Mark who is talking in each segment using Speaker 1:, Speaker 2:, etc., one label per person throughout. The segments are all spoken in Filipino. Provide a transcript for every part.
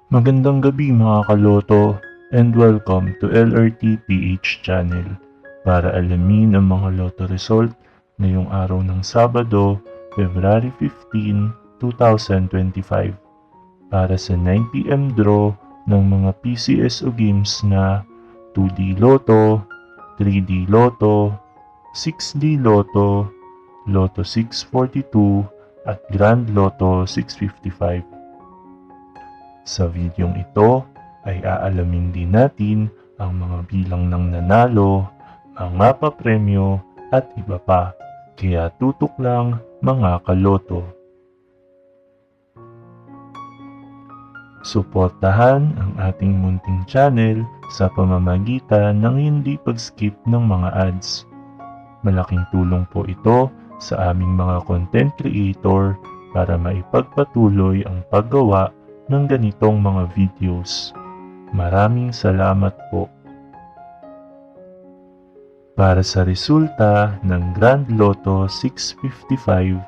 Speaker 1: Magandang gabi mga kaloto and welcome to LRT PH channel para alamin ang mga loto result ngayong araw ng Sabado, February 15, 2025 para sa 9 PM draw ng mga PCSO games na 2D Lotto, 3D Lotto, 6D Lotto, Lotto 642 at Grand Lotto 655. Sa videong ito ay aalamin din natin ang mga bilang ng nanalo, mga papremyo at iba pa. Kaya tutok lang mga kaloto. Suportahan ang ating munting channel sa pamamagitan ng hindi pag-skip ng mga ads. Malaking tulong po ito sa aming mga content creator para maipagpatuloy ang paggawa ng ganitong mga videos. Maraming salamat po. Para sa resulta ng Grand Lotto 655,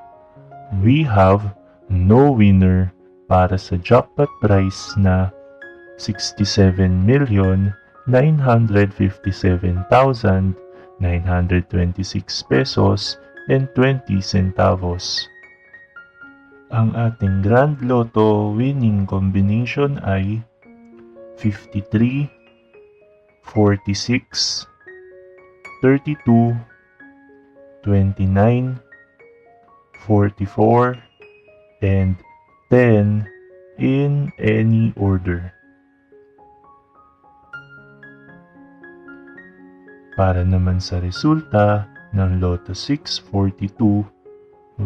Speaker 1: we have no winner para sa jackpot prize na 67,957,926 pesos and 20 centavos. Ang ating Grand Lotto winning combination ay 53, 46, 32, 29, 44, and 10 in any order. Para naman sa resulta ng Lotto 642,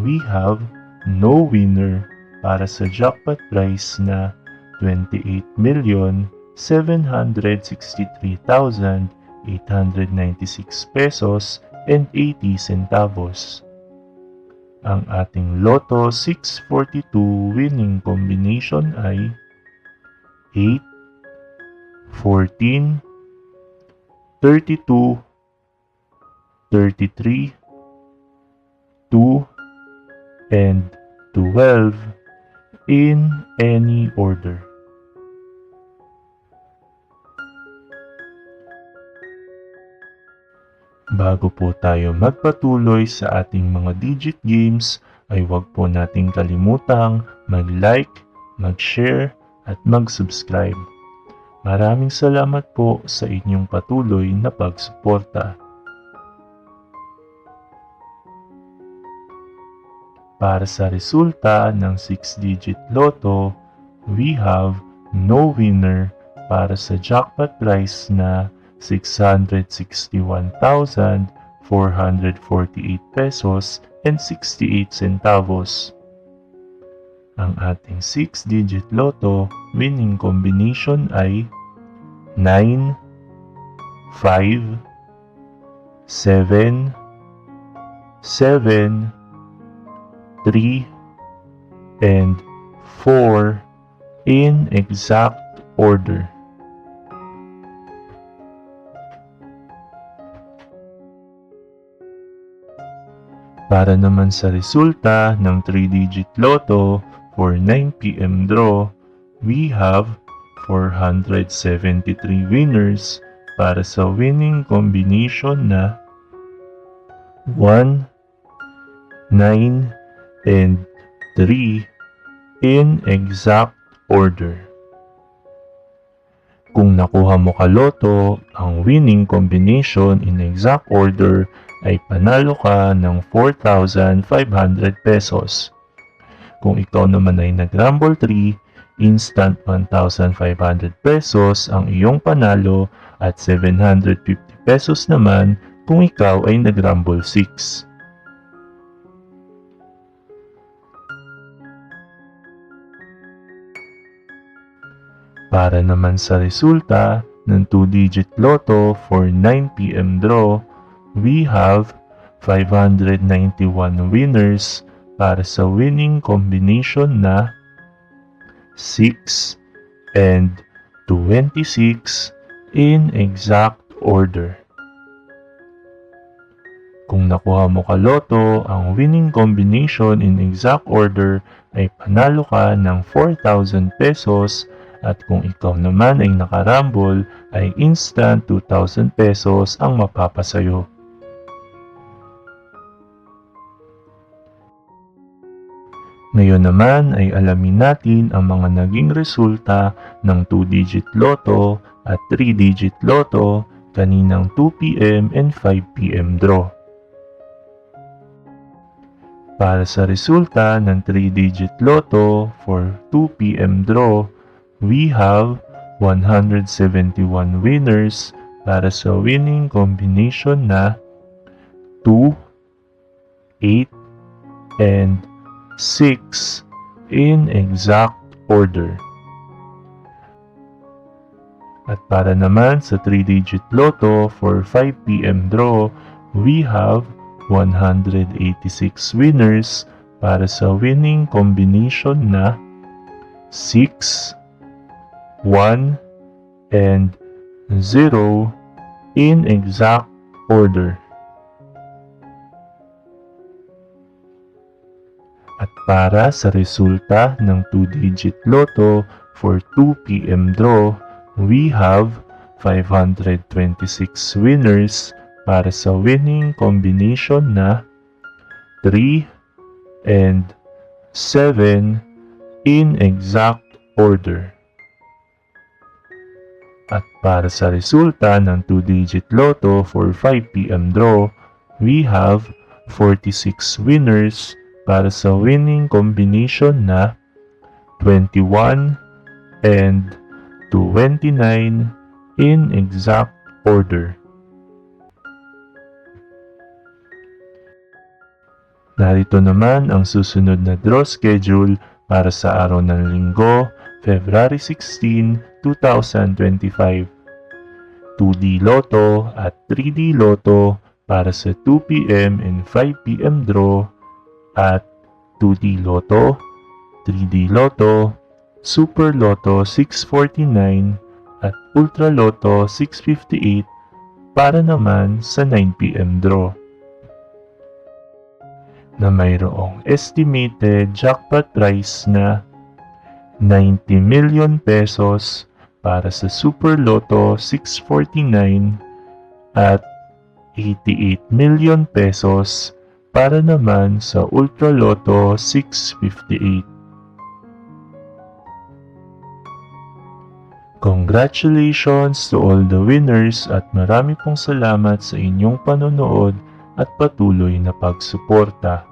Speaker 1: we have no winner para sa jackpot prize na 28,763,896 pesos and 80 centavos. Ang ating Lotto 642 winning combination ay 8, 14, 32, 33, 2, and 12 in any order. Bago po tayo magpatuloy sa ating mga digit games, ay huwag po nating kalimutang mag-like, mag-share, at mag-subscribe. Maraming salamat po sa inyong patuloy na pagsuporta. Para sa resulta ng 6-digit Lotto, we have no winner para sa jackpot prize na 661,448 pesos and 68 centavos. Ang ating 6-digit Lotto winning combination ay 9, 5, 7, 7, 3, and 4 in exact order. Para naman sa resulta ng 3-digit Lotto for 9 PM draw, we have 473 winners para sa winning combination na 1, 9, and 3 in exact order. Kung nakuha mo kaloto ang winning combination in exact order, ay panalo ka ng 4,500 pesos. Kung ikaw naman ay nag-rumble 3, instant 1,500 pesos ang iyong panalo at 750 pesos naman kung ikaw ay nag-rumble 6. Para naman sa resulta ng 2-digit Lotto for 9 PM draw, we have 591 winners para sa winning combination na 6 and 26 in exact order. Kung nakuha mo kaloto ang winning combination in exact order, ay panalo ka ng 4,000 pesos At kung ikaw naman ay nakarambol, ay instant 2,000 pesos ang mapapasayo. Ngayon naman ay alamin natin ang mga naging resulta ng 2-digit Lotto at 3-digit Lotto kaninang 2 p.m. and 5 p.m. draw. Para sa resulta ng 3-digit Lotto for 2 p.m. draw, we have 171 winners para sa winning combination na 2, 8, and 6 in exact order. At para naman sa 3-digit Lotto for 5 p.m. draw, we have 186 winners para sa winning combination na 6, 1, and 0 in exact order. At para sa resulta ng 2-digit Lotto for 2 p.m. draw, we have 526 winners para sa winning combination na 3 and 7 in exact order. At para sa resulta ng 2-digit Lotto for 5 p.m. draw, we have 46 winners para sa winning combination na 21 and 29 in exact order. Narito naman ang susunod na draw schedule para sa araw ng Linggo, February 16, 2025. 2D Lotto at 3D Lotto para sa 2 p.m. and 5 p.m. draw at 2D Lotto, 3D Lotto, Super Lotto 649 at Ultra Lotto 658 para naman sa 9 p.m. draw. Na mayroong estimated jackpot prize na 90 million pesos para sa Super Lotto 649 at 88 million pesos para naman sa Ultra Lotto 658. Congratulations to all the winners at marami pong salamat sa inyong panonood at patuloy na pagsuporta.